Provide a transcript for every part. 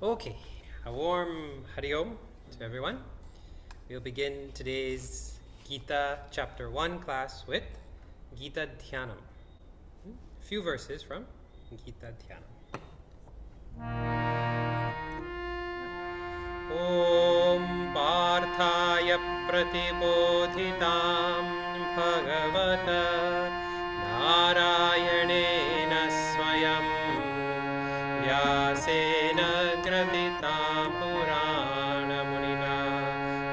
Okay, a warm Hari Om to everyone. We'll begin today's Gita chapter 1 class with Gita Dhyanam. A few verses from Gita Dhyanam. Om Parthaya Pratibodhitam Bhagavata Narayanena Swayam Vyasena Graditam Purana Munina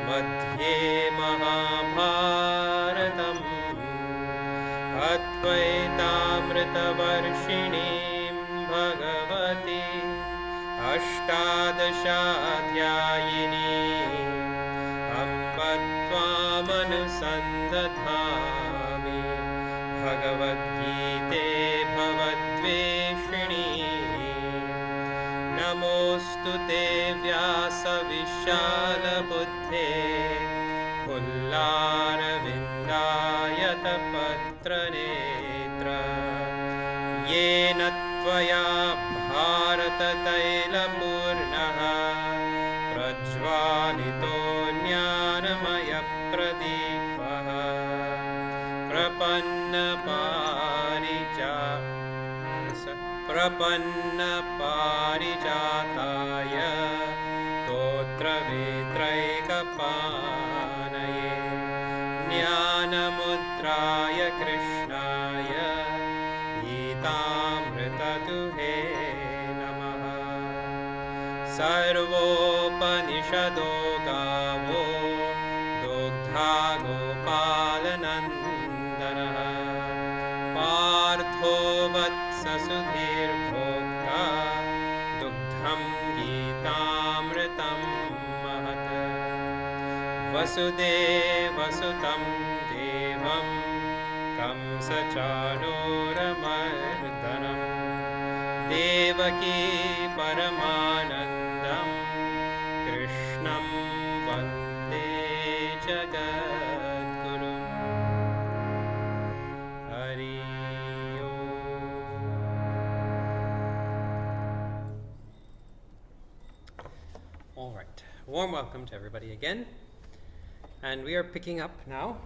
Madhye Mahabharatam Advaitamrita Varshinim Bhagavati Ashtadashadhyayini Amba Tvamanusandadhami Bhagavad Gite Bhavadveshini Namostu Te Vyasa Vishala Buddhe Pullara Vindayata Patra Netra Yena Tvaya Bharata Taila Purnaha Prajvalito Jnanamaya Pradipaha Prapanna Parijataya Totra Vitraika Panaye Jnanamudraya Krishnaya Gitamrita Duhe Namaha Sarvopanishado Gavo Dogdha Gopalanandana Partho Vatsa Sudhir Bhokta Dugdham Gitamritam Mahat Vasudeva Sutam Devam Kamsa Chanuramardhanam Devaki Paramanandam Krishnam Vande Jagadgurum Hari Om. All right, warm welcome to everybody again. And we are picking up now.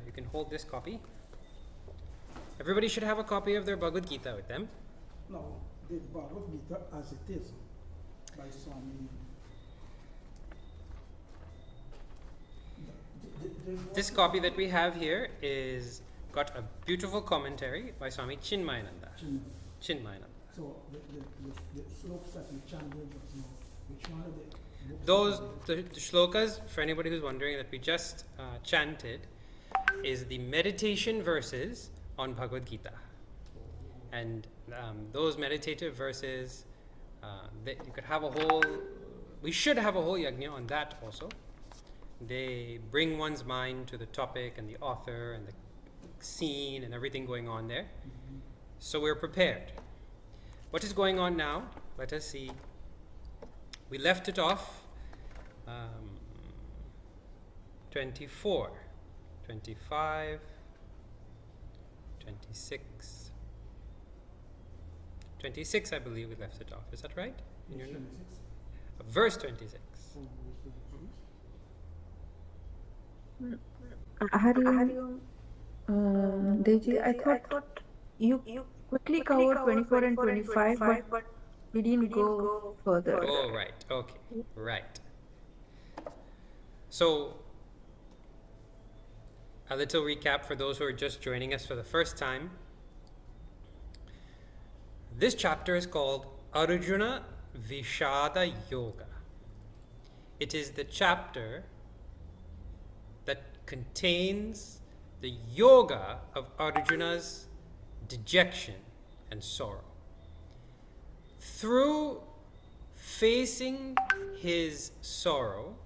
You can hold this copy. Everybody should have a copy of their Bhagavad Gita with them. No, the Bhagavad Gita as it is by Swami. This copy that we have here is got a beautiful commentary by Swami Chinmayananda. Chinmayananda. So the slopes that we chanted just now, which one are they? The shlokas, for anybody who's wondering, that we just chanted, is the meditation verses on Bhagavad Gita. And those meditative verses, you could have we should have a whole yajna on that also. They bring one's mind to the topic and the author and the scene and everything going on there. Mm-hmm. So we're prepared. What is going on now? Let us see. We left it off 24, 25, 26, 26 I believe we left it off. Is that right? In your note? Verse 26. Hari Deji, I thought you quickly covered 24 and 25, but we didn't go further. Oh, right. Okay. Right. So, a little recap for those who are just joining us for the first time. This chapter is called Arjuna Vishada Yoga. It is the chapter that contains the yoga of Arjuna's dejection and sorrow. Through facing his sorrow,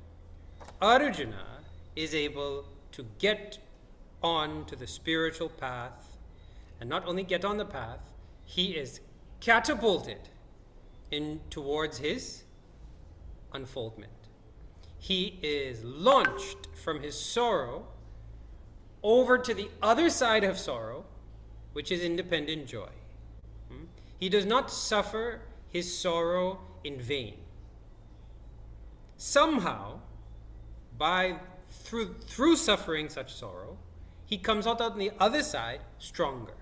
Arjuna is able to get on to the spiritual path, and not only get on the path, he is catapulted in towards his unfoldment. He is launched from his sorrow over to the other side of sorrow, which is independent joy. He does not suffer his sorrow in vain. Somehow, through suffering such sorrow, he comes out on the other side stronger.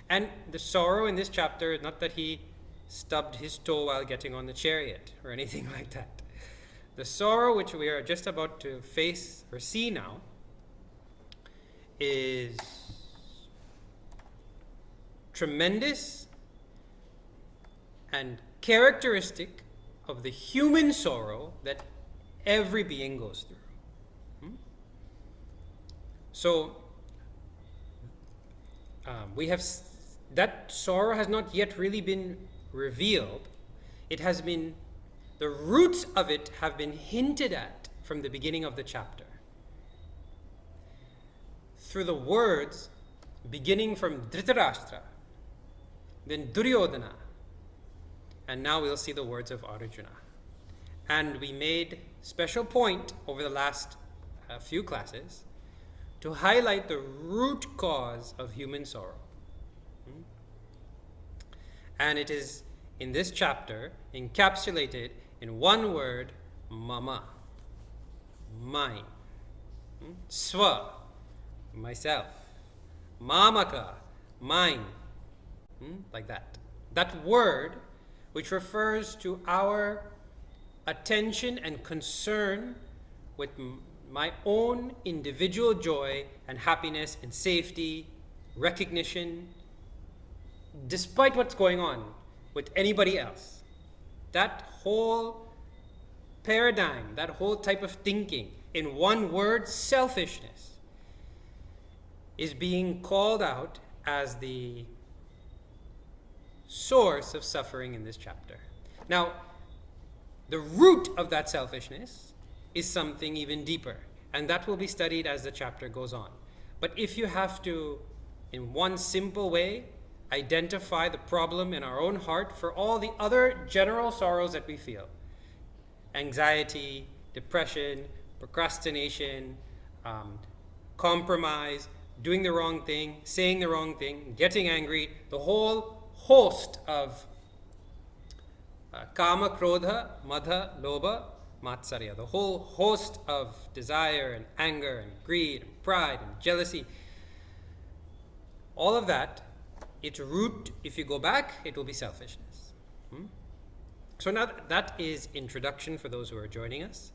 And the sorrow in this chapter is not that he stubbed his toe while getting on the chariot or anything like that. The sorrow which we are just about to face or see now is tremendous and characteristic of the human sorrow that every being goes through. So, we have that sorrow has not yet really been revealed. It has been, the roots of it have been hinted at from the beginning of the chapter. Through the words beginning from Dhritarashtra, then Duryodhana, and now we'll see the words of Arjuna. And we made special point over the last few classes to highlight the root cause of human sorrow. And it is in this chapter encapsulated in one word, mama, mine. Swa, myself. Mamaka, mine. Like that. That word, which refers to our attention and concern with my own individual joy and happiness and safety, recognition, despite what's going on with anybody else. That whole paradigm, that whole type of thinking, in one word, selfishness, is being called out as the source of suffering in this chapter. Now, the root of that selfishness is something even deeper, and that will be studied as the chapter goes on. But if you have to, in one simple way, identify the problem in our own heart for all the other general sorrows that we feel, anxiety, depression, procrastination, compromise, doing the wrong thing, saying the wrong thing, getting angry, the whole host of kama, krodha, madha, lobha, matsarya, the whole host of desire and anger and greed and pride and jealousy, all of that, its root, if you go back, it will be selfishness. So now that is introduction for those who are joining us.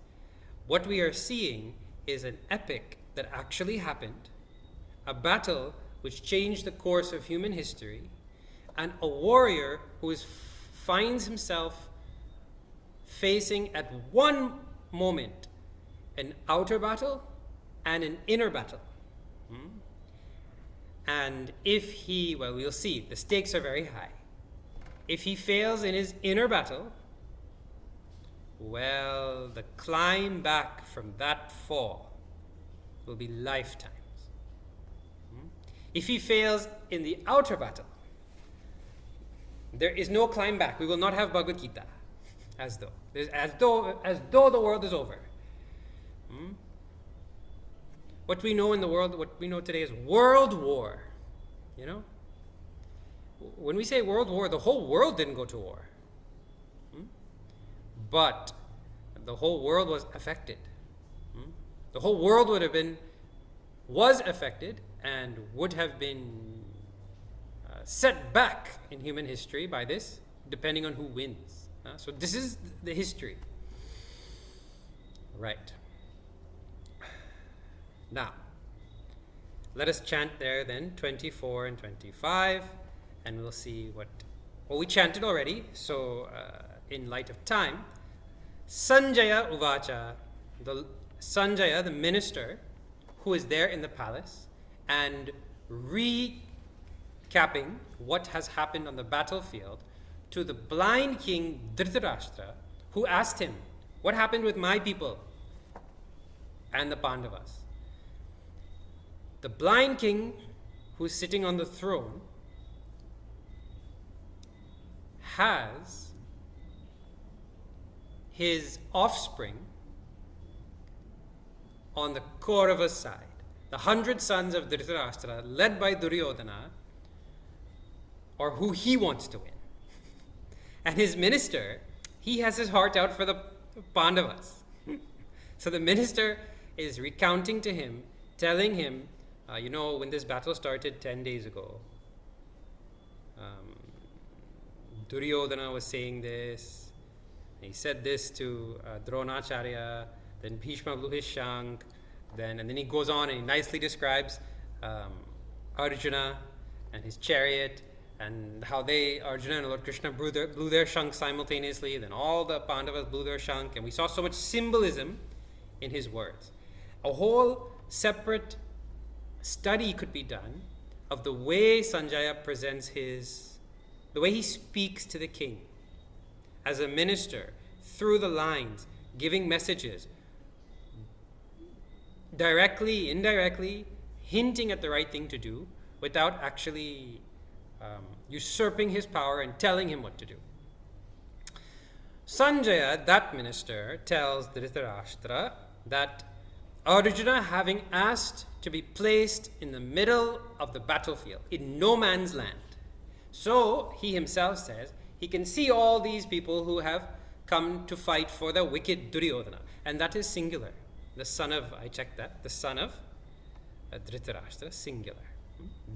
What we are seeing is an epic that actually happened, a battle which changed the course of human history, and a warrior who finds himself facing at one moment an outer battle and an inner battle. And if he, well, we'll see, the stakes are very high. If he fails in his inner battle, well, the climb back from that fall will be lifetimes. If he fails in the outer battle, there is no climb back. We will not have Bhagavad Gita, as though the world is over. What we know in the world, what we know today is world war. You know? When we say world war, the whole world didn't go to war. But the whole world was affected. The whole world was affected and would have been set back in human history by this, depending on who wins. So this is the history. Right. Now, let us chant there then, 24 and 25, and we'll see what... Well, we chanted already, so in light of time, Sanjaya Uvacha, Sanjaya, the minister, who is there in the palace, and recapping what has happened on the battlefield to the blind king Dhritarashtra, who asked him, what happened with my people and the Pandavas? The blind king who is sitting on the throne has his offspring on the Kaurava's side. The 100 sons of Dhritarashtra, led by Duryodhana, or who he wants to win. And his minister, he has his heart out for the Pandavas. So the minister is recounting to him, telling him, when this battle started 10 days ago, Duryodhana was saying this. He said this to Dronacharya. Then Bhishma blew his shank. And then he goes on and he nicely describes Arjuna and his chariot, and how Arjuna and Lord Krishna blew their shank simultaneously. Then all the Pandavas blew their shank, and we saw so much symbolism in his words. A whole separate study could be done of the way Sanjaya presents the way he speaks to the king as a minister, through the lines, giving messages, directly, indirectly, hinting at the right thing to do, without actually usurping his power and telling him what to do. Sanjaya, that minister, tells Dhritarashtra that Arjuna, having asked to be placed in the middle of the battlefield, in no man's land, so he himself says he can see all these people who have come to fight for the wicked Duryodhana, and that is singular. The son of, I checked that, the son of Dhritarashtra, singular.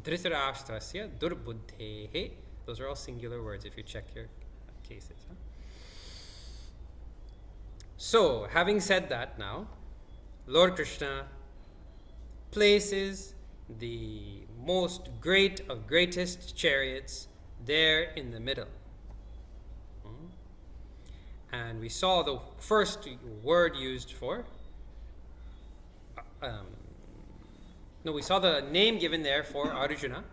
Dhritarashtrasya durbuddhehe. Those are all singular words if you check your cases. Huh? So, having said that now, Lord Krishna places the most great of greatest chariots there in the middle. And we saw the first word used for we saw the name given there for Arjuna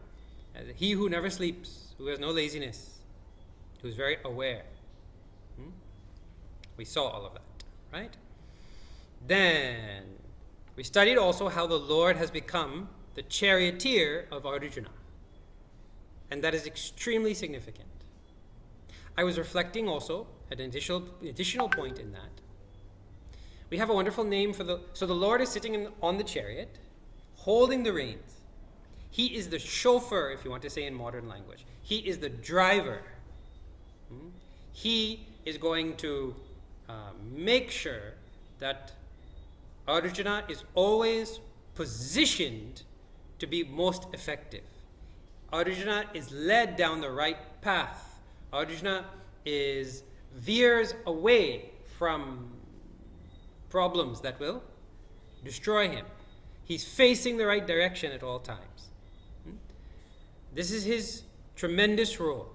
as he who never sleeps, who has no laziness, who is very aware. We saw all of that, right? Then we studied also how the Lord has become the charioteer of Arjuna. And that is extremely significant. I was reflecting also at an additional point in that. We have a wonderful name for so the Lord is sitting on the chariot, holding the reins. He is the chauffeur, if you want to say in modern language. He is the driver. He is going to make sure that Arjuna is always positioned to be most effective. Arjuna is led down the right path. Arjuna veers away from problems that will destroy him. He's facing the right direction at all times. This is his tremendous role.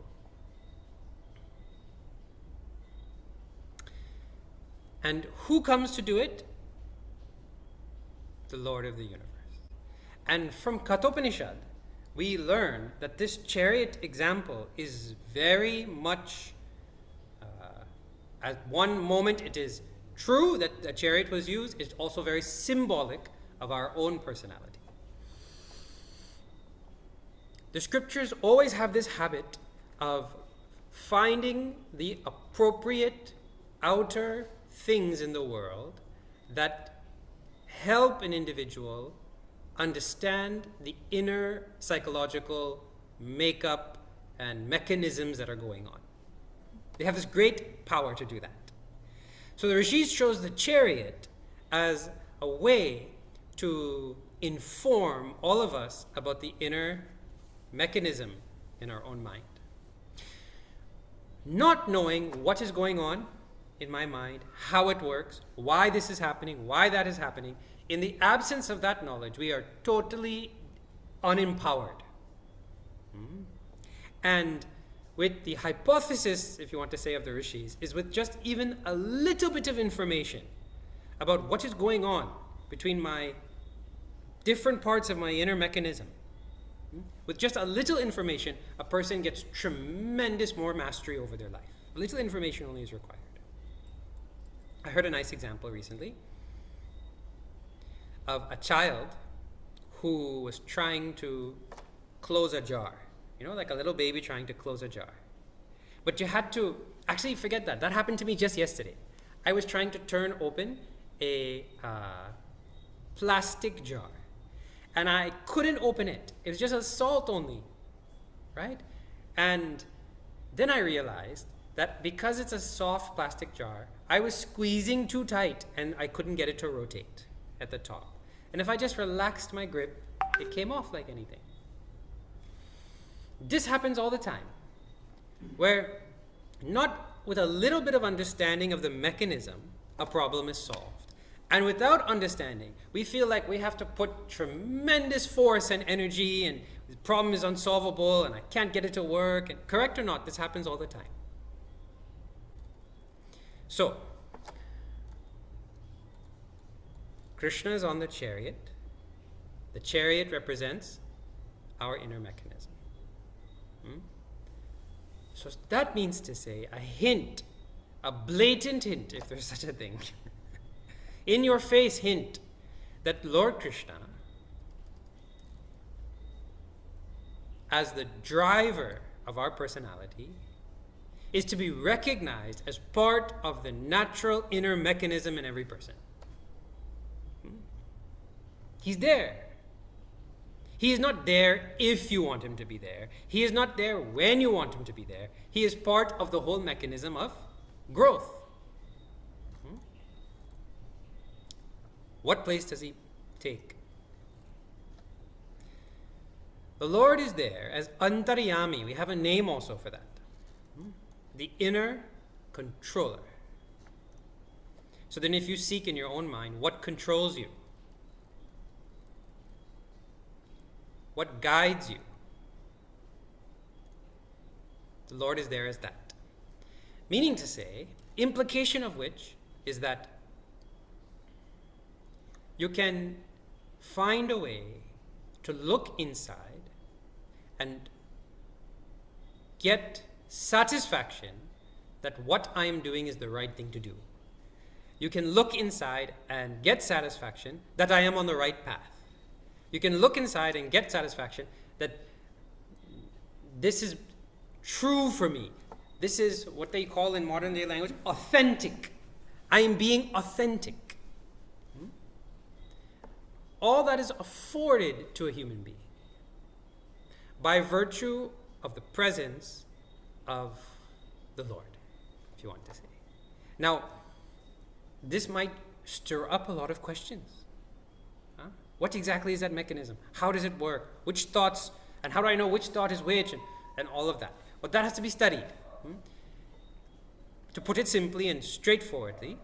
And who comes to do it? The Lord of the universe. And from Kathopanishad, we learn that this chariot example is very much, at one moment it is true that a chariot was used, it's also very symbolic of our own personality. The scriptures always have this habit of finding the appropriate outer things in the world that help an individual understand the inner psychological makeup and mechanisms that are going on. They have this great power to do that. So the Rishis chose the chariot as a way to inform all of us about the inner mechanism in our own mind. Not knowing what is going on in my mind, how it works, why this is happening, why that is happening, in the absence of that knowledge, we are totally unempowered. And with the hypothesis, if you want to say, of the Rishis, is with just even a little bit of information about what is going on between my different parts of my inner mechanism. With just a little information, a person gets tremendous more mastery over their life. A little information only is required. I heard a nice example recently of a child who was trying to close a jar. Like a little baby trying to close a jar. But you had to, actually forget that. That happened to me just yesterday. I was trying to turn open a plastic jar. And I couldn't open it. It was just a salt only, right? And then I realized that because it's a soft plastic jar, I was squeezing too tight and I couldn't get it to rotate at the top. And if I just relaxed my grip, it came off like anything. This happens all the time, where not with a little bit of understanding of the mechanism, a problem is solved. And without understanding, we feel like we have to put tremendous force and energy, and the problem is unsolvable, and I can't get it to work. And correct or not, this happens all the time. So, Krishna is on the chariot. The chariot represents our inner mechanism. So that means to say a hint, a blatant hint, if there's such a thing, in your face hint that Lord Krishna, as the driver of our personality, is to be recognized as part of the natural inner mechanism in every person. He's there. He is not there if you want him to be there. He is not there when you want him to be there. He is part of the whole mechanism of growth. What place does he take? The Lord is there as Antaryami. We have a name also for that. The inner controller. So then if you seek in your own mind, what controls you? What guides you? The Lord is there as that. Meaning to say, implication of which is that you can find a way to look inside and get satisfaction that what I am doing is the right thing to do. You can look inside and get satisfaction that I am on the right path. You can look inside and get satisfaction that this is true for me. This is what they call in modern day language authentic. I am being authentic. All that is afforded to a human being by virtue of the presence of the Lord, if you want to say. Now, this might stir up a lot of questions. What exactly is that mechanism? How does it work? Which thoughts, and how do I know which thought is which, and all of that? But that has to be studied. To put it simply and straightforwardly,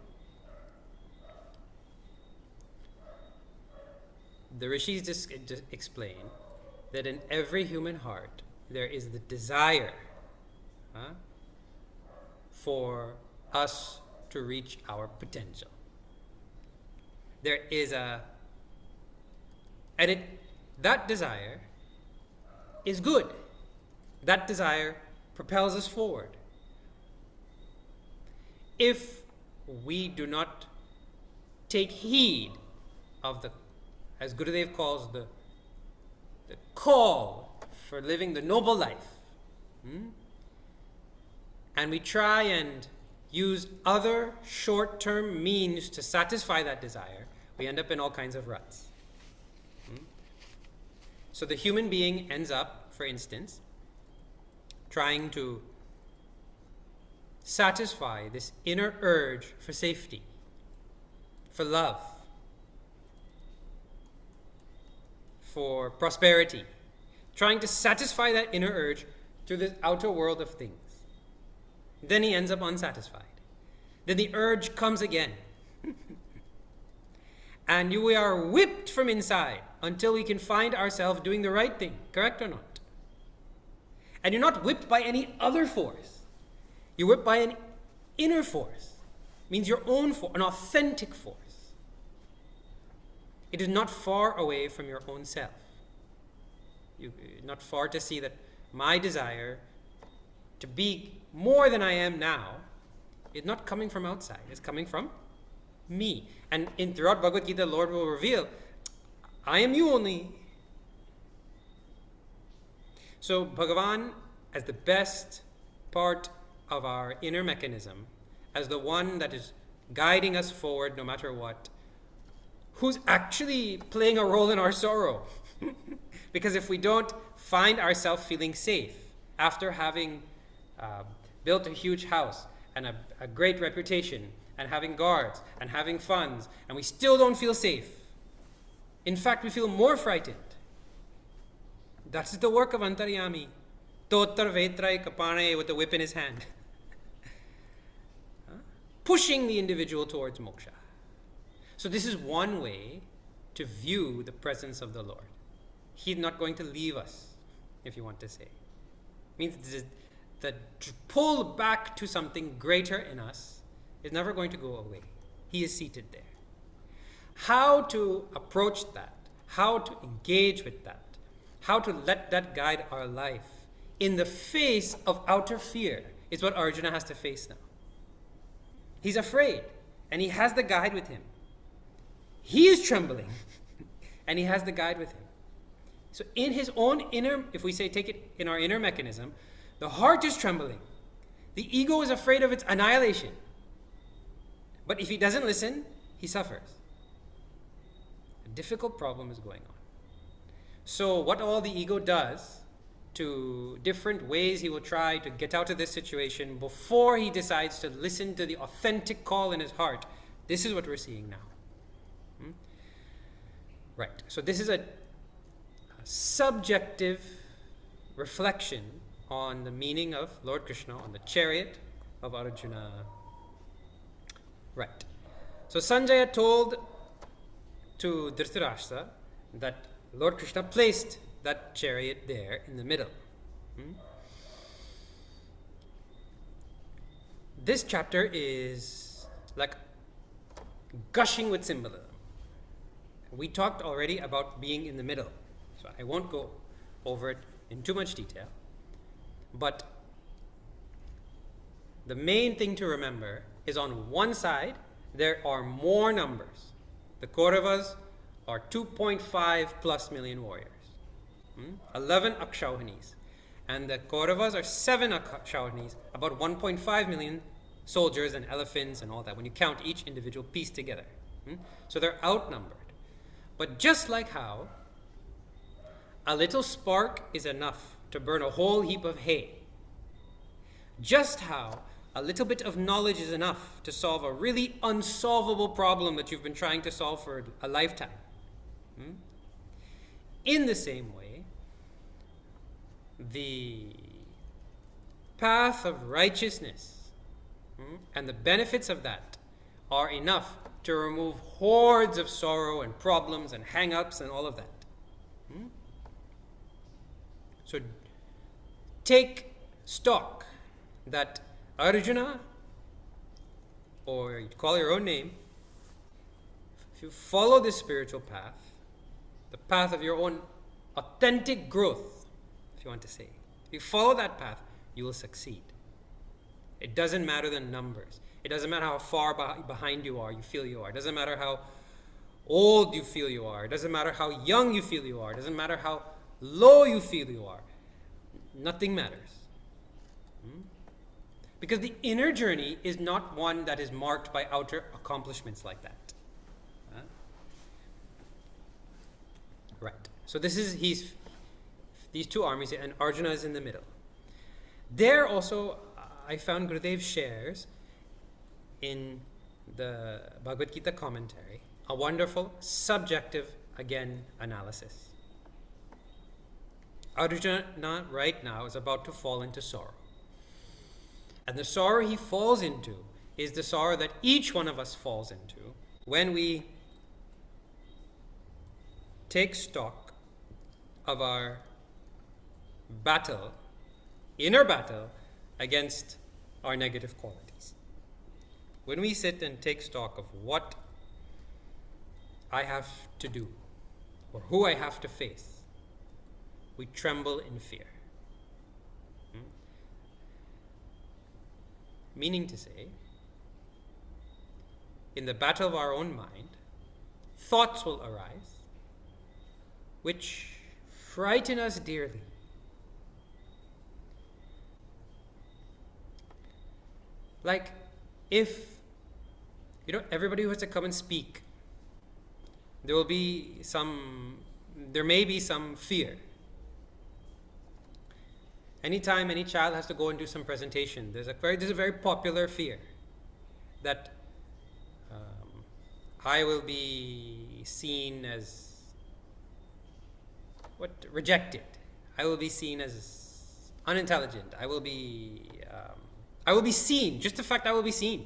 the Rishis just explain that in every human heart there is the desire for us to reach our potential. There is that desire is good. That desire propels us forward. If we do not take heed of the, as Gurudev calls the call for living the noble life, and we try and use other short-term means to satisfy that desire, we end up in all kinds of ruts. So the human being ends up, for instance, trying to satisfy this inner urge for safety, for love, for prosperity, trying to satisfy that inner urge through the outer world of things. Then he ends up unsatisfied. Then the urge comes again. And we are whipped from inside until we can find ourselves doing the right thing, correct or not? And you're not whipped by any other force. You're whipped by an inner force. It means your own force, an authentic force. It is not far away from your own self. You're not far to see that my desire to be more than I am now is not coming from outside. It's coming from me. And throughout Bhagavad Gita, the Lord will reveal, I am you only. So Bhagavan, as the best part of our inner mechanism, as the one that is guiding us forward no matter what, who's actually playing a role in our sorrow. Because if we don't find ourselves feeling safe after having built a huge house and a great reputation and having guards and having funds, and we still don't feel safe. In fact, we feel more frightened. That's the work of Antaryami. Totar Vetrai Kapane with the whip in his hand. Pushing the individual towards moksha. So this is one way to view the presence of the Lord. He's not going to leave us, if you want to say. It means the pull back to something greater in us is never going to go away. He is seated there. How to approach that, how to engage with that, how to let that guide our life in the face of outer fear is what Arjuna has to face now. He's afraid, and he has the guide with him. He is trembling, and he has the guide with him. So in his own inner, if we say take it in our inner mechanism, the heart is trembling. The ego is afraid of its annihilation. But if he doesn't listen, he suffers. A difficult problem is going on. So what all the ego does, to different ways he will try to get out of this situation before he decides to listen to the authentic call in his heart, this is what we're seeing now. Right. So this is a subjective reflection on the meaning of Lord Krishna on the chariot of Arjuna. Right. So Sanjaya told to Dhritarashtra that Lord Krishna placed that chariot there in the middle. This chapter is like gushing with symbolism. We talked already about being in the middle, so I won't go over it in too much detail. But the main thing to remember is on one side, there are more numbers. The Kauravas are 2.5 plus million warriors. 11 Akshauhinis. And the Kauravas are 7 Akshauhinis, about 1.5 million soldiers and elephants and all that, when you count each individual piece together. So they're outnumbered. But just like how a little spark is enough to burn a whole heap of hay, just how a little bit of knowledge is enough to solve a really unsolvable problem that you've been trying to solve for a lifetime. In the same way, the path of righteousness and the benefits of that are enough to remove hordes of sorrow and problems and hang-ups and all of that. So take stock that Arjuna, or you call your own name, if you follow this spiritual path, the path of your own authentic growth, if you want to say, if you follow that path, you will succeed. It doesn't matter the numbers. It doesn't matter how far behind you feel you are. It doesn't matter how old you feel you are. It doesn't matter how young you feel you are. It doesn't matter how low you feel you are. Nothing matters. Because the inner journey is not one that is marked by outer accomplishments like that. Right. So this is these two armies, and Arjuna is in the middle. There also, I found Gurudev shares in the Bhagavad Gita commentary a wonderful subjective, again, analysis. Arjuna right now is about to fall into sorrow. And the sorrow he falls into is the sorrow that each one of us falls into when we take stock of our battle, inner battle, against our negative qualities. When we sit and take stock of what I have to do or who I have to face, we tremble in fear. Meaning to say, in the battle of our own mind, thoughts will arise which frighten us dearly. Like if, everybody who has to come and speak, there may be some fear. Anytime any child has to go and do some presentation, there's a very popular fear that I will be seen as rejected. I will be seen as unintelligent. I will be seen. Just the fact I will be seen,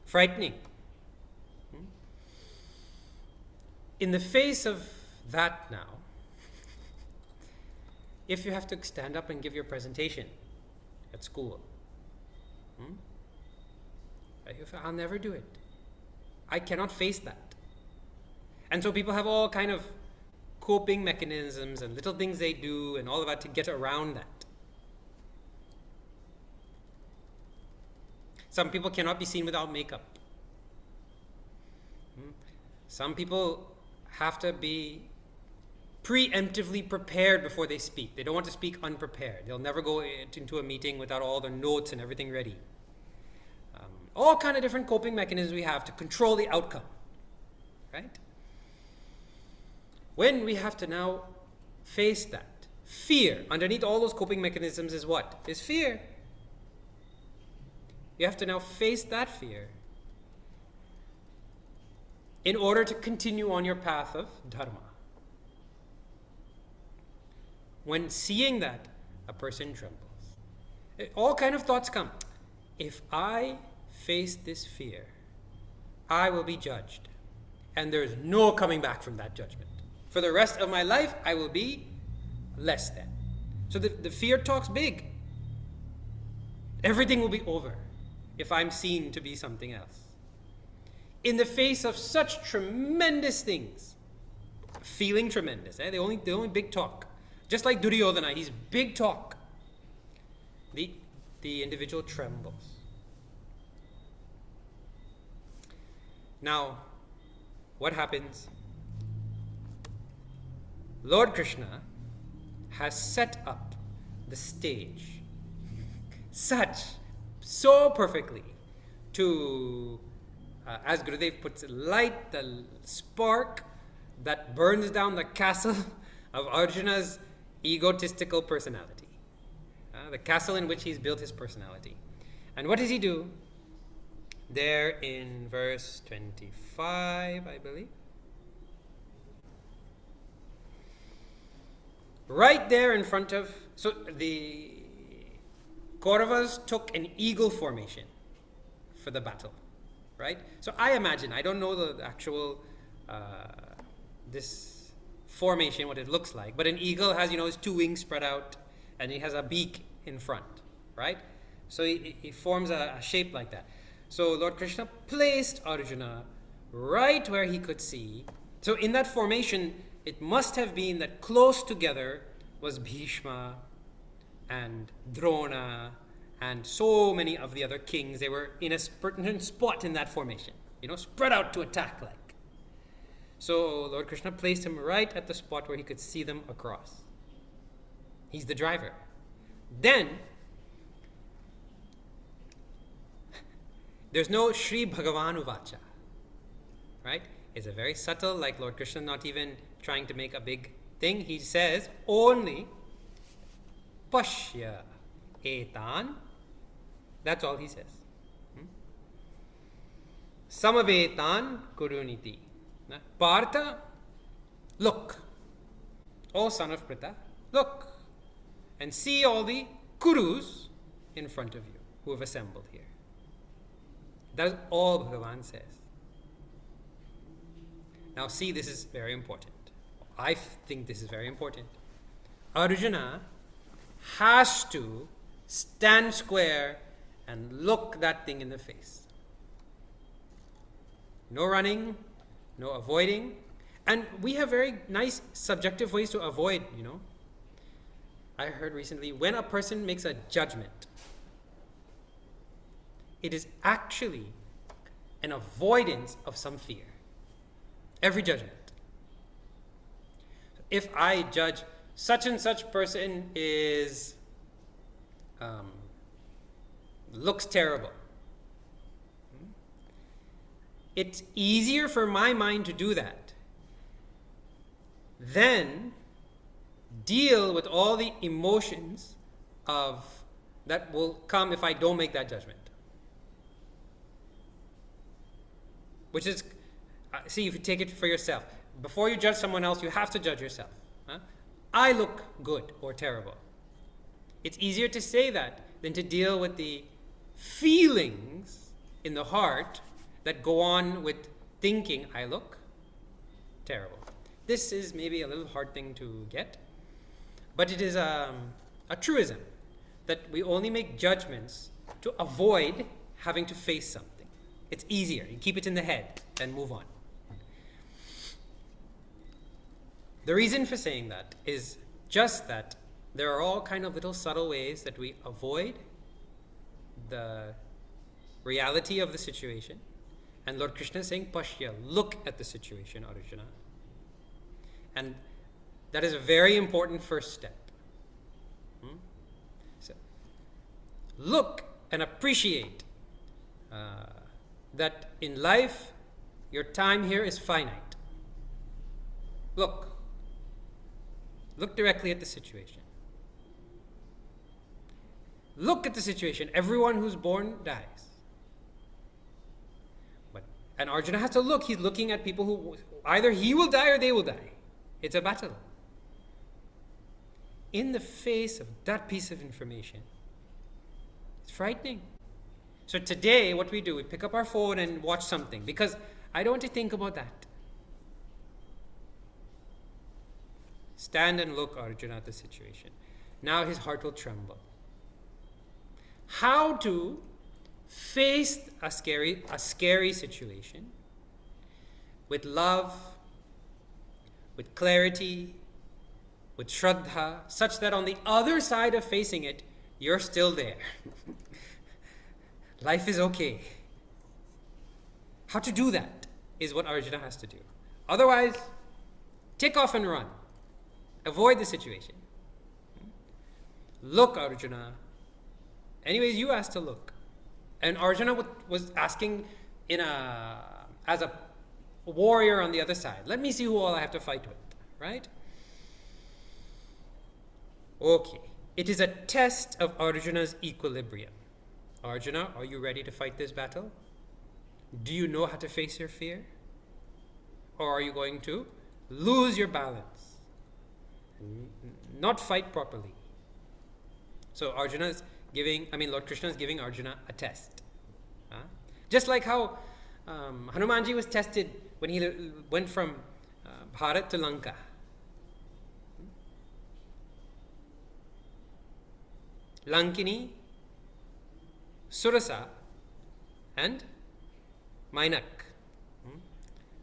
frightening. In the face of that now, if you have to stand up and give your presentation at school, I'll never do it. I cannot face that. And so people have all kind of coping mechanisms and little things they do and all of that to get around that. Some people cannot be seen without makeup. Some people have to be preemptively prepared before they speak. They don't want to speak unprepared. They'll never go into a meeting without all their notes and everything ready. All kind of different coping mechanisms we have to control the outcome, right? When we have to now face that, fear, underneath all those coping mechanisms is what? Is fear. You have to now face that fear in order to continue on your path of dharma. When seeing that, a person trembles. All kind of thoughts come. If I face this fear, I will be judged. And there's no coming back from that judgment. For the rest of my life, I will be less than. So the fear talks big. Everything will be over if I'm seen to be something else. In the face of such tremendous things, feeling tremendous, the only big talk. Just like Duryodhana, he's big talk. The individual trembles. Now, what happens? Lord Krishna has set up the stage so perfectly to, as Gurudev puts it, light the spark that burns down the castle of Arjuna's egotistical personality. The castle in which he's built his personality. And what does he do? There in verse 25, I believe. Right there in front of, so the Kauravas took an eagle formation for the battle, right? So I imagine, I don't know the actual, this formation, what it looks like, but an eagle has, his two wings spread out and he has a beak in front, right? So he forms a shape like that. So Lord Krishna placed Arjuna right where he could see. So in that formation, it must have been that close together was Bhishma and Drona and so many of the other kings. They were in a certain spot in that formation, spread out to attack like. So Lord Krishna placed him right at the spot where he could see them across. He's the driver. Then, there's no Shri Bhagavan Uvacha, right? It's a very subtle, like Lord Krishna not even trying to make a big thing. He says only Pashya Etan. That's all he says. Samavetan Kuruniti. Partha, look. O son of Pritha, look. And see all the Kurus in front of you who have assembled here. That's all Bhagavan says. Now see, this is very important. I think this is very important. Arjuna has to stand square and look that thing in the face. No running, no avoiding. And we have very nice subjective ways to avoid, I heard recently, when a person makes a judgment, it is actually an avoidance of some fear. Every judgment. If I judge such and such person is looks terrible, it's easier for my mind to do that than deal with all the emotions that will come if I don't make that judgment. Which is, see, if you take it for yourself, before you judge someone else, you have to judge yourself. Huh? I look good or terrible. It's easier to say that than to deal with the feelings in the heart that go on with thinking I look terrible. This is maybe a little hard thing to get, but it is a truism that we only make judgments to avoid having to face something. It's easier. You keep it in the head and move on. The reason for saying that is just that there are all kind of little subtle ways that we avoid the reality of the situation. And Lord Krishna is saying, Pashya, look at the situation, Arjuna. And that is a very important first step. So, look and appreciate that in life, your time here is finite. Look directly at the situation. Look at the situation. Everyone who's born dies. And Arjuna has to look. He's looking at people who either he will die or they will die. It's a battle. In the face of that piece of information, it's frightening. So today, what we do, we pick up our phone and watch something because I don't want to think about that. Stand and look, Arjuna, at the situation. Now his heart will tremble. How to face a scary situation with love, with clarity, with shraddha, such that on the other side of facing it, you're still there. Life is okay. How to do that is what Arjuna has to do. Otherwise, take off and run. Avoid the situation. Look, Arjuna. Anyways, you asked to look. And Arjuna was asking as a warrior on the other side. Let me see who all I have to fight with, right? Okay. It is a test of Arjuna's equilibrium. Arjuna, are you ready to fight this battle? Do you know how to face your fear? Or are you going to lose your balance and not fight properly? So Lord Krishna is giving Arjuna a test. Just like how Hanumanji was tested when he went from Bharat to Lanka. Lankini, Surasa, and Mainak.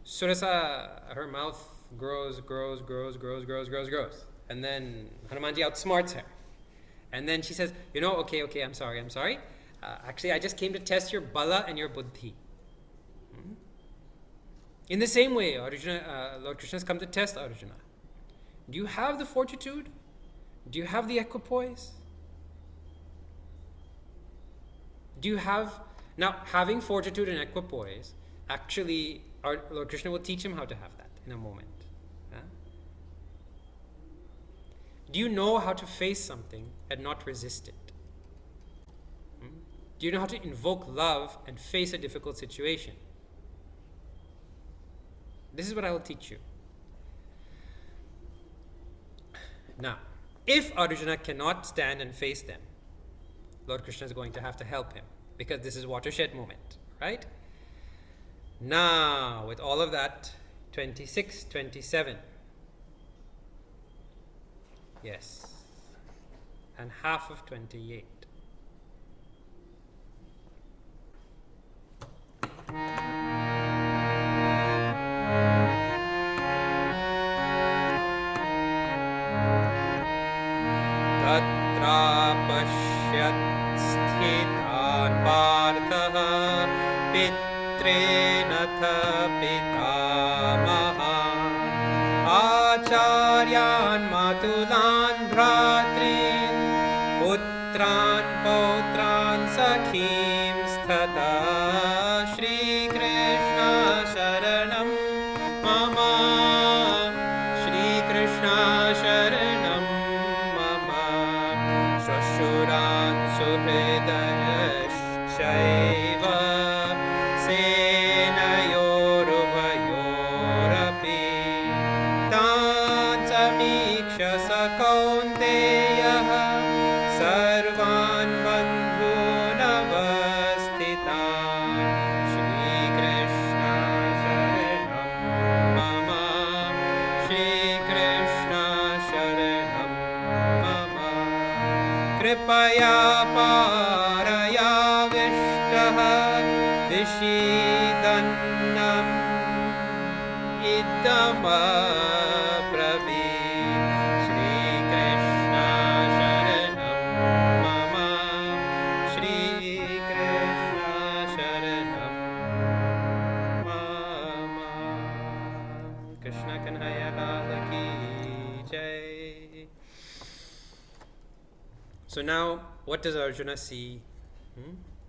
Surasa, her mouth grows. And then Hanumanji outsmarts her. And then she says, okay, I'm sorry. Actually, I just came to test your bala and your buddhi. In the same way, Lord Krishna has come to test Arjuna. Do you have the fortitude? Do you have the equipoise? Now, having fortitude and equipoise, actually, Lord Krishna will teach him how to have that in a moment. Do you know how to face something and not resist it? Do you know how to invoke love and face a difficult situation? This is what I will teach you. Now, if Arjuna cannot stand and face them, Lord Krishna is going to have to help him because this is watershed moment, right? Now, with all of that, 26, 27. Yes. And half of 28. Tatrapashyat sthitan partha pitrenatha pitamaha acharyan matulan bhratrin putran pautran sakhim sthata Shri Krishna sharanam mama Shri Krishna sharanam mama Shashur कौन्तेयः सर्वान् बन्धूनवस्थितान् श्रीकृष्ण शरणं मम श्रीकृष्ण शरणं मम कृपया पारयाविष्टः विषीदन्नम् इदमब्रवीत् श्रीकृष्ण शरणं मम श्रीकृष्ण शरणं मम कृष्ण कन्हैया लाल की जय. So now, what does Arjuna see?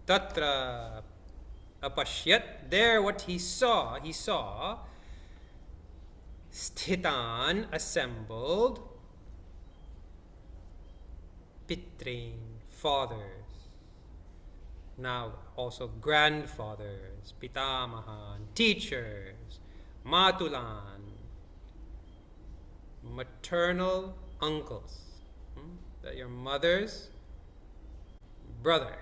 Tatra apashyat. There, what he saw sthitan, assembled, pitrin, fathers, now also grandfathers, pitamahan, teachers, matulan, maternal uncles, that your mother's brother.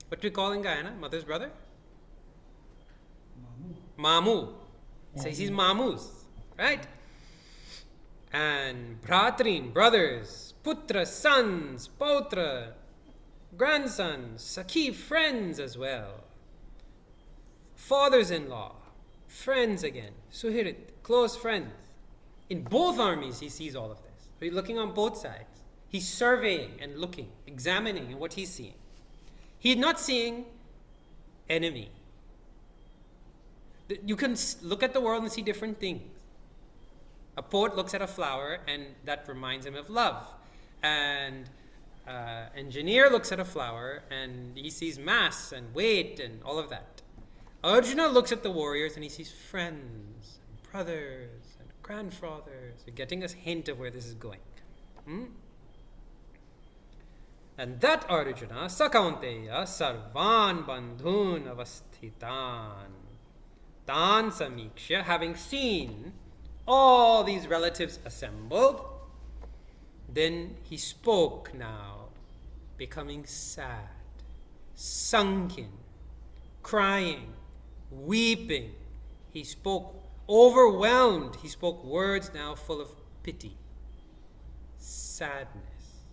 What do we call in Guyana? Mother's brother? Mamu. So he's Mamus, right? And Bhratrin, brothers, Putra, sons, Pautra, grandsons, Sakhi, friends as well. Fathers-in-law, friends again, Suhirit, close friends. In both armies he sees all of this. So he's looking on both sides. He's surveying and looking, examining what he's seeing. He's not seeing enemy. You can look at the world and see different things. A poet looks at a flower and that reminds him of love. And engineer looks at a flower and he sees mass and weight and all of that. Arjuna looks at the warriors and he sees friends, and brothers, and grandfathers. You're getting a hint of where this is going. And that Arjuna, Sakaunteya, Sarvan Bandhun Avasthitan. Tan Samiksha, having seen all these relatives assembled, then he spoke now, becoming sad, sunken, crying, weeping. He spoke overwhelmed. He spoke words now full of pity, sadness.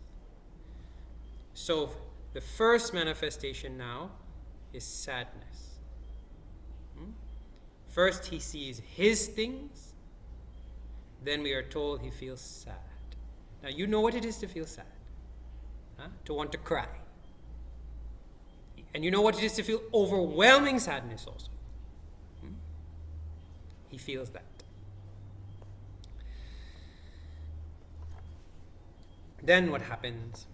So the first manifestation now is sadness. First he sees his things, then we are told he feels sad. Now you know what it is to feel sad, to want to cry. And you know what it is to feel overwhelming sadness also. He feels that. Then what happens?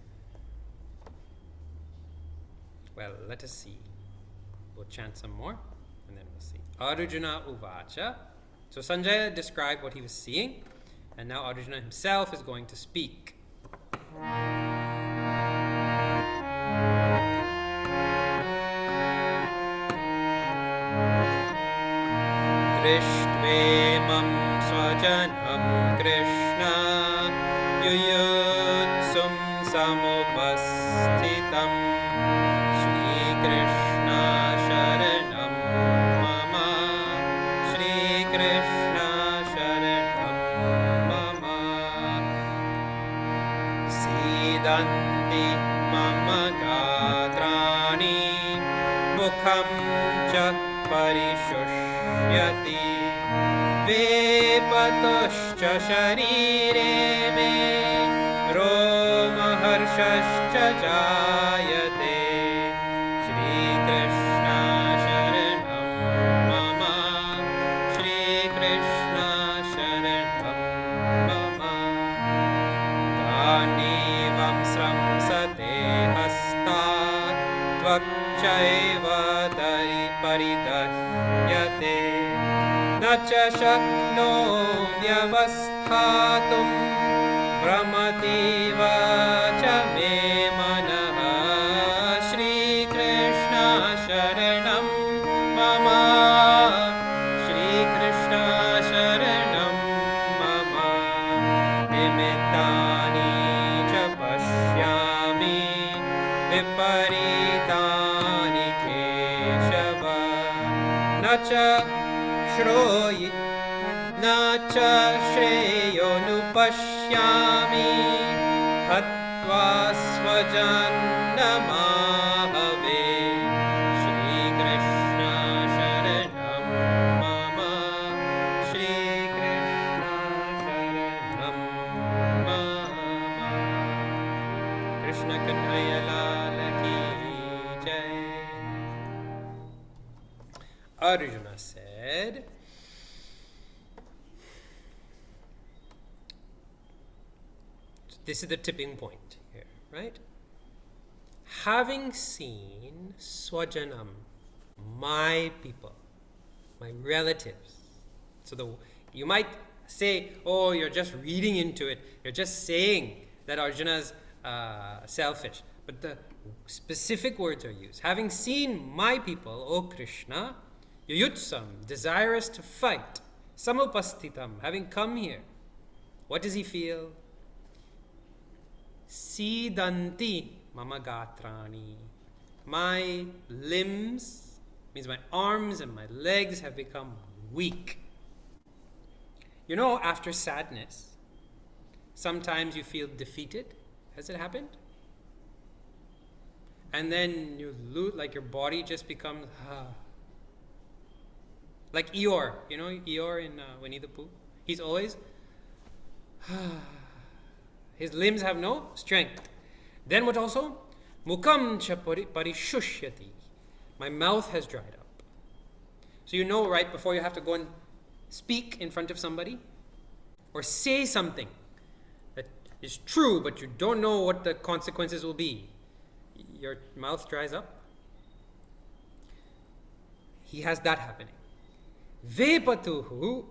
Well, let us see. We'll chant some more and then we'll see. Arjuna Uvacha. So Sanjaya described what he was seeing, and now Arjuna himself is going to speak. Drishtvaimam swajanam Krishna yuyutsum samupasthitam Shri Krishna sharanam mama Shri Krishna sharanam mama Siddhanti mama gatrani mukham cha parishushya Vepatuscha sharire me romaharshascha jayate Shri Krishna sharanam mama Shri Krishna sharanam mama Tanivam sramsate hastat tvakchaiva paridahyate Nacha shakno vyavasthatum brahmativa cha me manaha Shri Krishna sharanam mama Shri Krishna sharanam निमित्तानि च पश्यामि विपरीतानि केशव न च श्रोयि न च श्रेयोनुपश्यामि हत्वा स्वजन्ममाहवे श्रीकृष्ण शरणं मम श्रीकृष्ण शरणं मम कृष्ण कन्हैया लाल की जय. Arjuna said, this is the tipping point here, right? Having seen Swajanam, my people, my relatives. So you might say, oh, you're just reading into it. You're just saying that Arjuna's selfish. But the specific words are used. Having seen my people, O Krishna, yuyutsam, desirous to fight, samupastitam, having come here, what does he feel? Sidanti mama gatrani. My limbs, means my arms and my legs have become weak. You know, after sadness, sometimes you feel defeated. Has it happened? And then you lose, like your body just becomes, like Eeyore. You know Eeyore in Winnie the Pooh? He's always, his limbs have no strength. Then what also? Mukam cha parishushyati. My mouth has dried up. So you know right before you have to go and speak in front of somebody or say something that is true but you don't know what the consequences will be. Your mouth dries up. He has that happening. Vepatuhu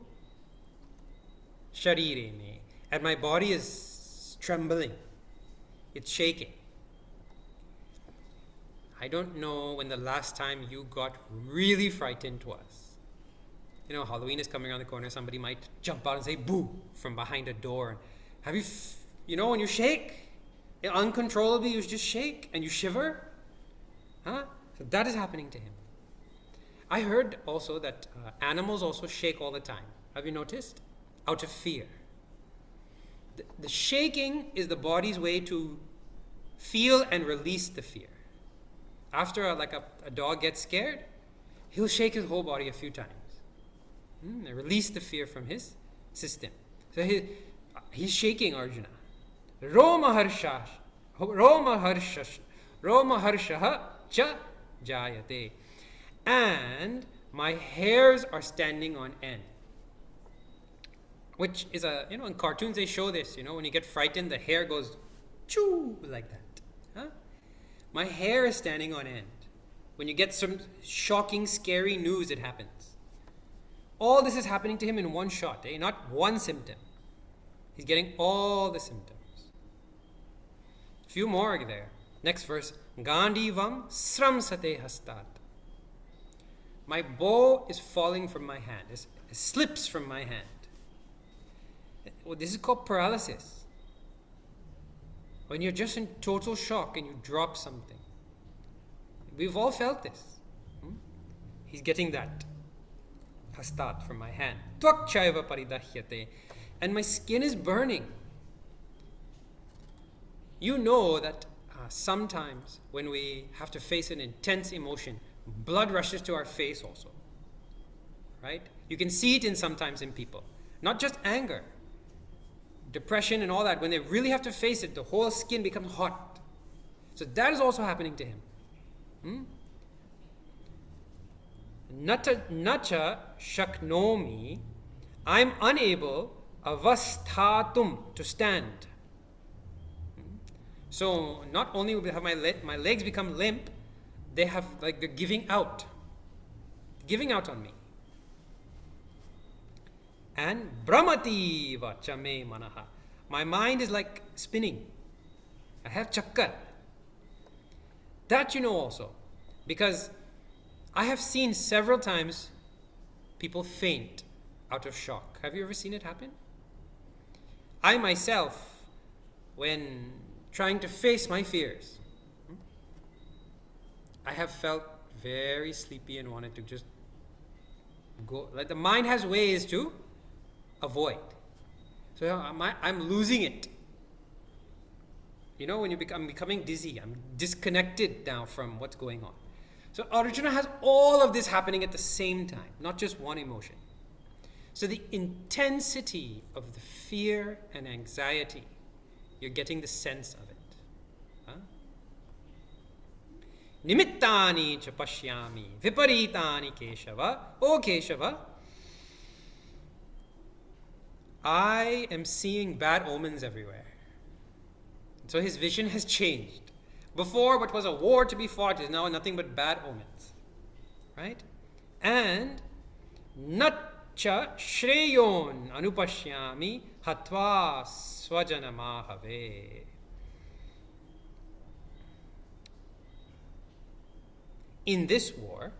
sharirene. And my body is trembling. It's shaking. I don't know when the last time you got really frightened was. You know, Halloween is coming around the corner. Somebody might jump out and say boo from behind a door. Have you, you know, when you shake, uncontrollably you just shake and you shiver? Huh? So that is happening to him. I heard also that animals also shake all the time. Have you noticed? Out of fear. The shaking is the body's way to feel and release the fear. After a dog gets scared, he'll shake his whole body a few times. And release the fear from his system. So he's shaking Arjuna. Roma harshaha cha jayate. And my hairs are standing on end. Which is in cartoons they show this, when you get frightened, the hair goes choo like that. Huh? My hair is standing on end. When you get some shocking, scary news, it happens. All this is happening to him in one shot, not one symptom. He's getting all the symptoms. Few more there. Next verse. Gandivam sramsate hastat. My bow is falling from my hand. It slips from my hand. Well, this is called paralysis. When you're just in total shock and you drop something. We've all felt this. He's getting that. Hastat from my hand. Tvakchaiva paridahyate. And my skin is burning. You know that sometimes when we have to face an intense emotion, blood rushes to our face also. Right? You can see it sometimes in people. Not just anger. Depression and all that. When they really have to face it, the whole skin becomes hot. So that is also happening to him. Nacha shaknomi. I'm unable avasthatum to stand. So not only will have my legs become limp, they have they're giving out on me. And brahmati vachame manaha. My mind is like spinning. I have chakkar. That you know also. Because I have seen several times people faint out of shock. Have you ever seen it happen? I myself, when trying to face my fears, I have felt very sleepy and wanted to just go. Like the mind has ways to avoid. So I'm losing it. You know, when I'm becoming dizzy, I'm disconnected now from what's going on. So Arjuna has all of this happening at the same time, not just one emotion. So the intensity of the fear and anxiety, you're getting the sense of it. Huh? Nimittani cha pashyami viparitani Keshava. O Keshava, I am seeing bad omens everywhere. So his vision has changed. Before, what was a war to be fought is now nothing but bad omens. Right? And natcha shreyon anupashyami hatva swajanamahave. In this war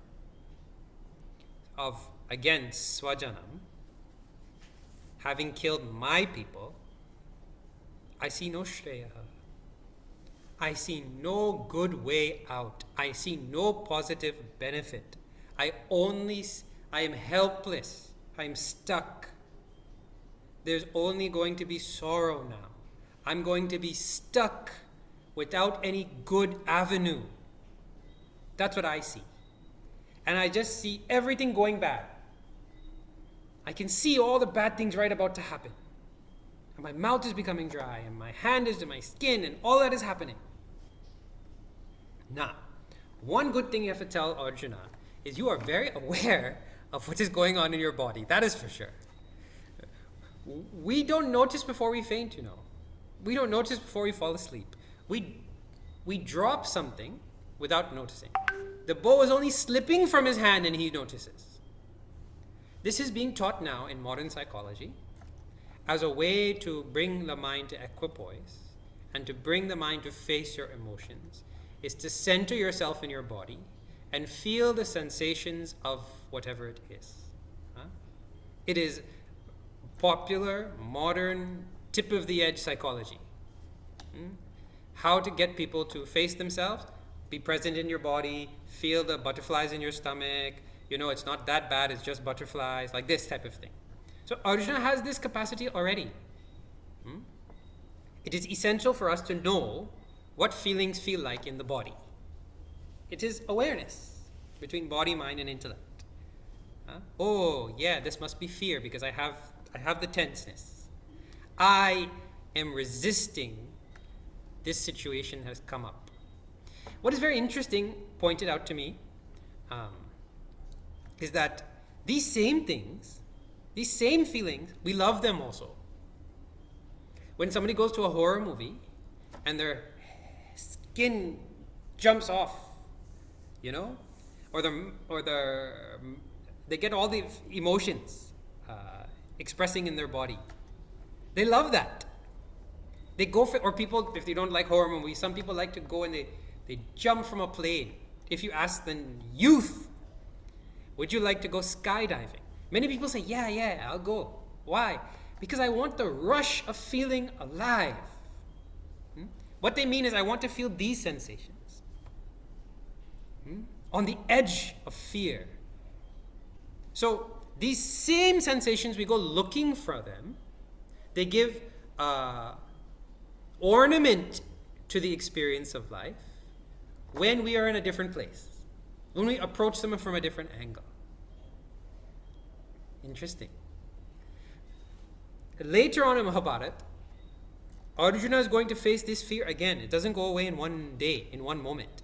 of, again, swajanam, having killed my people, I see no shreya. I see no good way out. I see no positive benefit. I am helpless. I'm stuck. There's only going to be sorrow now. I'm going to be stuck without any good avenue. That's what I see. And I just see everything going bad. I can see all the bad things right about to happen. And my mouth is becoming dry, and my hand is to my skin, and all that is happening. Now, one good thing you have to tell Arjuna is you are very aware of what is going on in your body. That is for sure. We don't notice before we faint, you know. We don't notice before we fall asleep. We drop something without noticing. The bow is only slipping from his hand and he notices. This is being taught now in modern psychology as a way to bring the mind to equipoise and to bring the mind to face your emotions, is to center yourself in your body and feel the sensations of whatever it is. Huh? It is popular, modern, tip-of-the-edge psychology. How to get people to face themselves, be present in your body, feel the butterflies in your stomach, you know, it's not that bad, it's just butterflies, like this type of thing. So Arjuna has this capacity already. It is essential for us to know what feelings feel like in the body. It is awareness between body, mind, and intellect. Oh, yeah, this must be fear because I have the tenseness. I am resisting. This situation has come up. What is very interesting, pointed out to me, is that these same things, these same feelings, we love them also. When somebody goes to a horror movie and their skin jumps off, you know, or they get all the emotions expressing in their body. They love that. They go for, or people, if they don't like horror movies, some people like to go and they jump from a plane. If you ask the youth, would you like to go skydiving? Many people say, yeah, I'll go. Why? Because I want the rush of feeling alive. What they mean is I want to feel these sensations. On the edge of fear. So these same sensations, we go looking for them. They give ornament to the experience of life when we are in a different place. When we approach them from a different angle. Interesting. Later on in Mahabharata, Arjuna is going to face this fear again. It doesn't go away in one day, in one moment.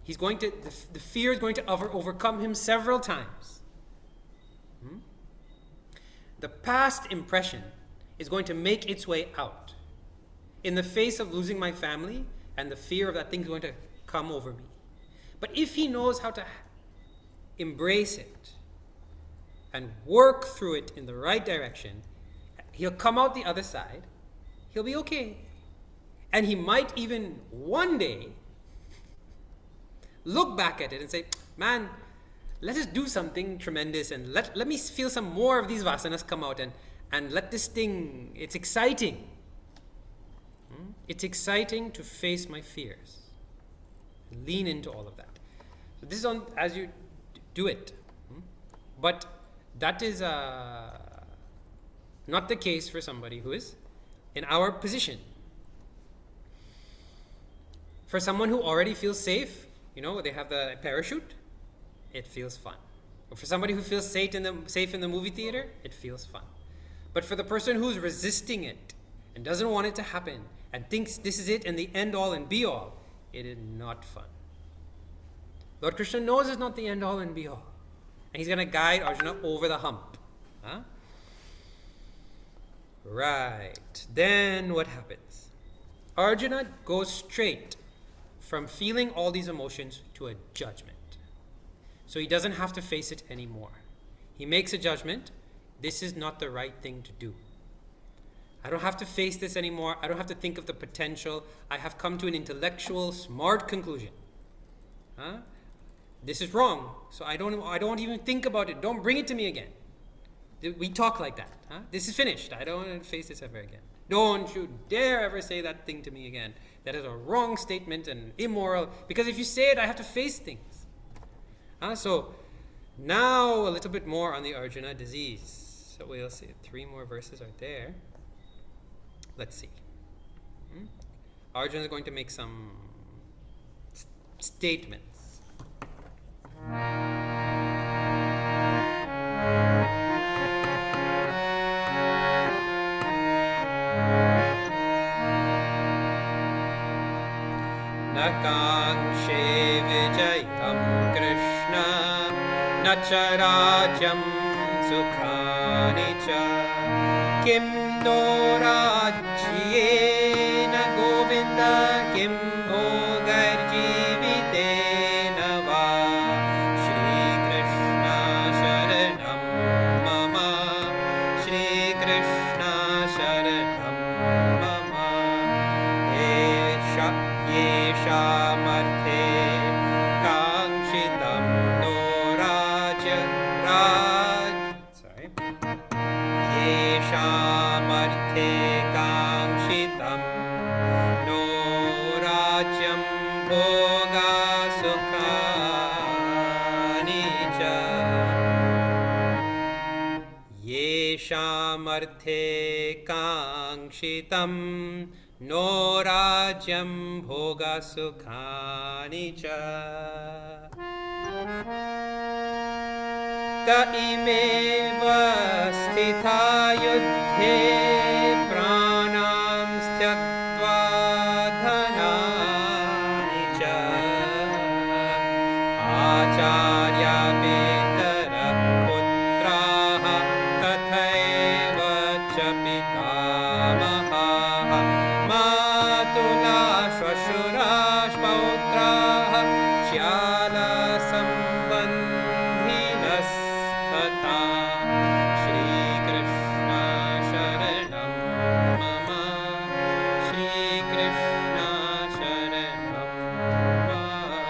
He's going to, the fear is going to overcome him several times. The past impression is going to make its way out. In the face of losing my family and the fear of that thing's going to come over me. But if he knows how to embrace it and work through it in the right direction, he'll come out the other side, he'll be okay. And he might even one day look back at it and say, man, let us do something tremendous and let me feel some more of these vasanas come out and let this thing, it's exciting. It's exciting to face my fears. Lean into all of that. So this is on as you do it. But that is not the case for somebody who is in our position. For someone who already feels safe, they have the parachute, it feels fun. But for somebody who feels safe in the movie theater, it feels fun. But for the person who's resisting it and doesn't want it to happen and thinks this is it and the end all and be all, it is not fun. Lord Krishna knows it's not the end all and be all. And he's going to guide Arjuna over the hump. Huh? Right. Then what happens? Arjuna goes straight from feeling all these emotions to a judgment. So he doesn't have to face it anymore. He makes a judgment. This is not the right thing to do. I don't have to face this anymore. I don't have to think of the potential. I have come to an intellectual, smart conclusion. Huh? This is wrong. So I don't even think about it. Don't bring it to me again. We talk like that. Huh? This is finished. I don't want to face this ever again. Don't you dare ever say that thing to me again. That is a wrong statement and immoral. Because if you say it, I have to face things. So now a little bit more on the Arjuna disease. So we'll see 3 more verses are there. Let's see. Arjuna is going to make some statements. Na kangshe vijayam Krishna na cha rajyam sukhani cha kim no rajyena govinda kim bhogar jivitena va Shri Krishna sharanam mama Shri Krishna sharanam mama Yeshamarthe kangshitam no Yeshamarthe kangshitam no rajyam bhoga sukhani cha Yeshamarthe kangshitam no rajyam bhoga sukhani cha ta imeva sthita yuddhe pranam styaktva dhanani cha acharya pitara putraha tathaiva cha pitamaha matula shvashurash pautraha shyala sambandhinas tata Shri Krishna sharanam mama Shri Krishna sharanam mama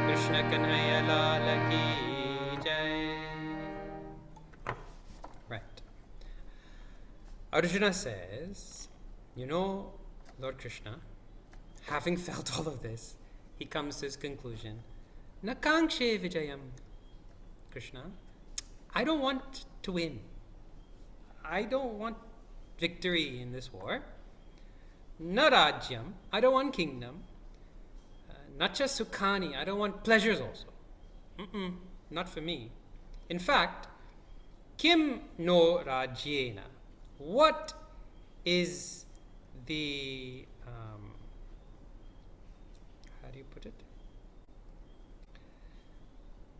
Krishna Kanhaiya Lal ki jai. Right. Arjuna says, Lord Krishna, having felt all of this, he comes to his conclusion, Na kangshe vijayam. Krishna, I don't want to win. I don't want victory in this war. Na rajyam, I don't want kingdom. Nacha sukhani, I don't want pleasures also. Not for me. In fact, kim no rajyena. What is the, how do you put it?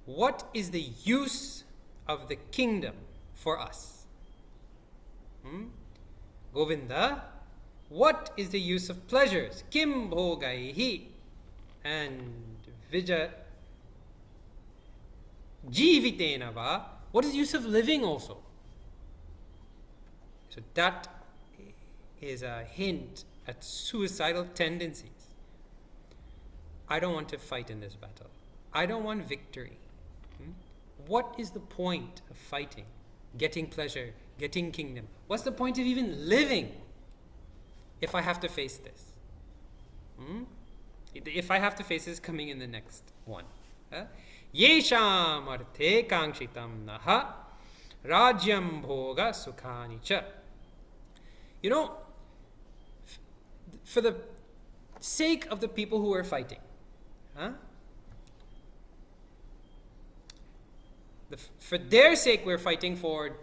What is the use of the kingdom for us? Govinda, what is the use of pleasures? Kim bhogaihi and vija jivitena va. What is the use of living also? So that is a hint at suicidal tendencies. I don't want to fight in this battle. I don't want victory. What is the point of fighting, getting pleasure, getting kingdom? What's the point of even living? if I have to face this? If I have to face this coming in the next one. Yesham arte kangshitam naha rajyam bhoga sukhani cha. You know, for the sake of the people who are fighting, for their sake we're fighting for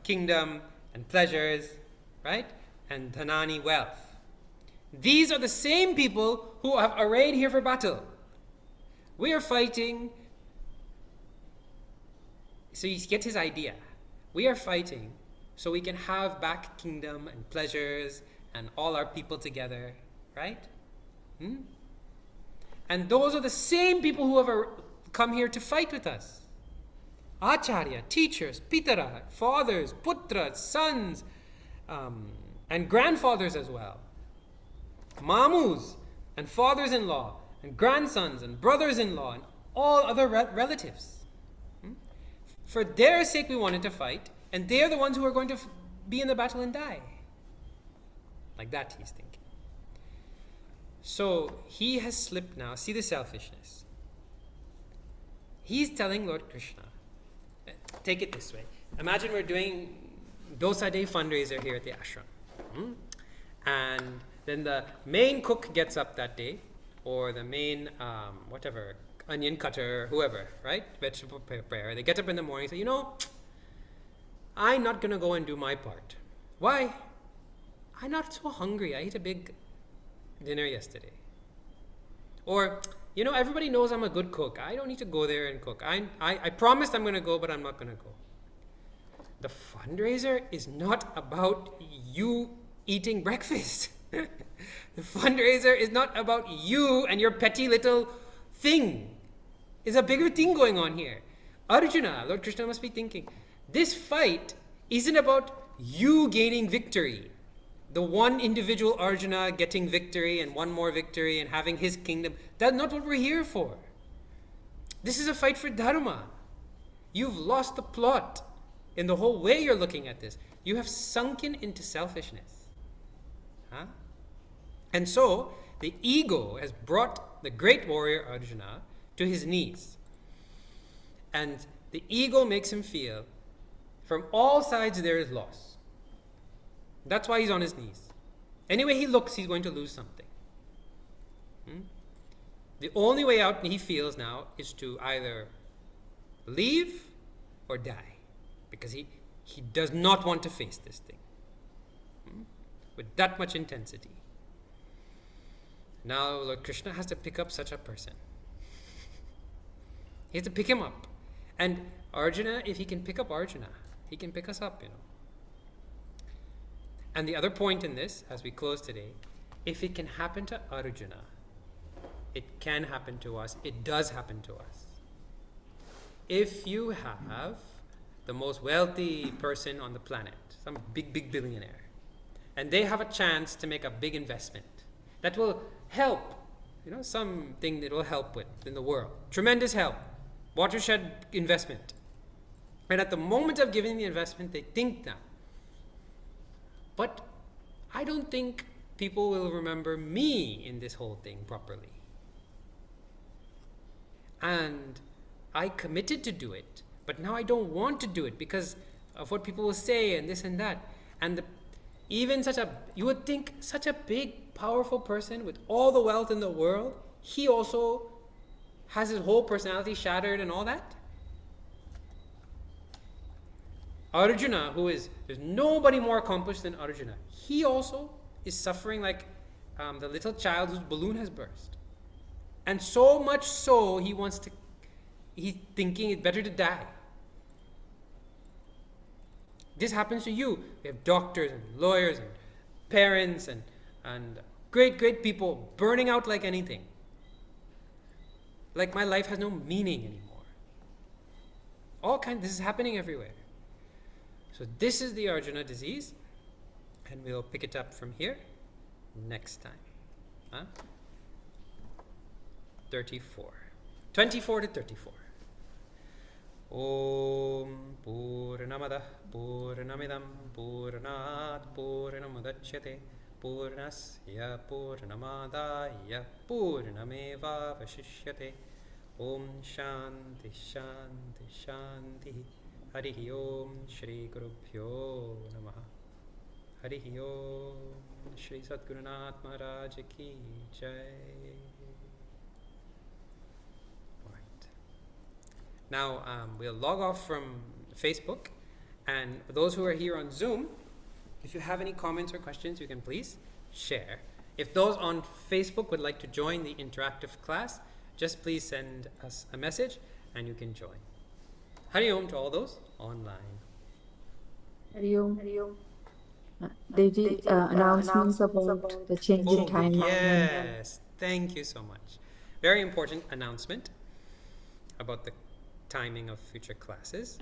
kingdom and pleasures, right? And dhanani, wealth. These are the same people who have arrayed here for battle. We are fighting. So you get his idea. We are fighting so we can have back kingdom and pleasures and all our people together, right? And those are the same people who have come here to fight with us. Acharya, teachers, pitara, fathers, putras, sons, and grandfathers as well. Mamus and fathers-in-law and grandsons and brothers-in-law and all other relatives. For their sake we wanted to fight, and they are the ones who are going to be in the battle and die. Like that he's thinking. So he has slipped now. See the selfishness. He's telling Lord Krishna, take it this way. Imagine we're doing Dosa Day fundraiser here at the ashram. And then the main cook gets up that day, or the main, onion cutter, whoever, right? Vegetable preparer. They get up in the morning and say, you know, I'm not going to go and do my part. Why? I'm not so hungry. I ate a big dinner yesterday. Or, you know, everybody knows I'm a good cook. I don't need to go there and cook. I promised I'm going to go, but I'm not going to go. The fundraiser is not about you eating breakfast. The fundraiser is not about you and your petty little thing. There's a bigger thing going on here. Arjuna, Lord Krishna must be thinking, this fight isn't about you gaining victory. The one individual Arjuna getting victory and one more victory and having his kingdom. That's not what we're here for. This is a fight for dharma. You've lost the plot in the whole way you're looking at this. You have sunken into selfishness. And so, the ego has brought the great warrior Arjuna to his knees. And the ego makes him feel from all sides there is loss. That's why he's on his knees. Anyway he looks, he's going to lose something. The only way out he feels now is to either leave or die. Because he does not want to face this thing. With that much intensity. Now Lord Krishna has to pick up such a person. He has to pick him up. And Arjuna, if he can pick up Arjuna, he can pick us up, you know. And the other point in this, as we close today, if it can happen to Arjuna, it can happen to us. It does happen to us. If you have the most wealthy person on the planet, some big billionaire, and they have a chance to make a big investment that will help, you know, something that will help with in the world. Tremendous help. Watershed investment. And at the moment of giving the investment, they think that. But I don't think people will remember me in this whole thing properly. And I committed to do it, but now I don't want to do it because of what people will say and this and that. And you would think such a big, powerful person with all the wealth in the world, he also has his whole personality shattered and all that. Arjuna, there's nobody more accomplished than Arjuna. He also is suffering like the little child whose balloon has burst. And so much so, he's thinking it's better to die. This happens to you. We have doctors and lawyers and parents and great people burning out like anything. Like my life has no meaning anymore. This is happening everywhere. So this is the Arjuna disease, and we'll pick it up from here next time. 24 to 34. Om Purnamada Purnamidam Purnat Purnamudachyate Purnasya Purnamadaya Purnameva Vashishyate. Om Shanti Shanti Shanti. Harihi Om Shri Gurubhyo Namaha. Harihi Om Shri Sadgurunath Maharaj Ki Jai. Right. Now we'll log off from Facebook, and those who are here on Zoom, if you have any comments or questions, you can please share. If those on Facebook would like to join the interactive class, just please send us a message and you can join. Hari Om to all those online. Hari Om. Deji, announcements about the change in timeline. Yes, thank you so much. Very important announcement about the timing of future classes.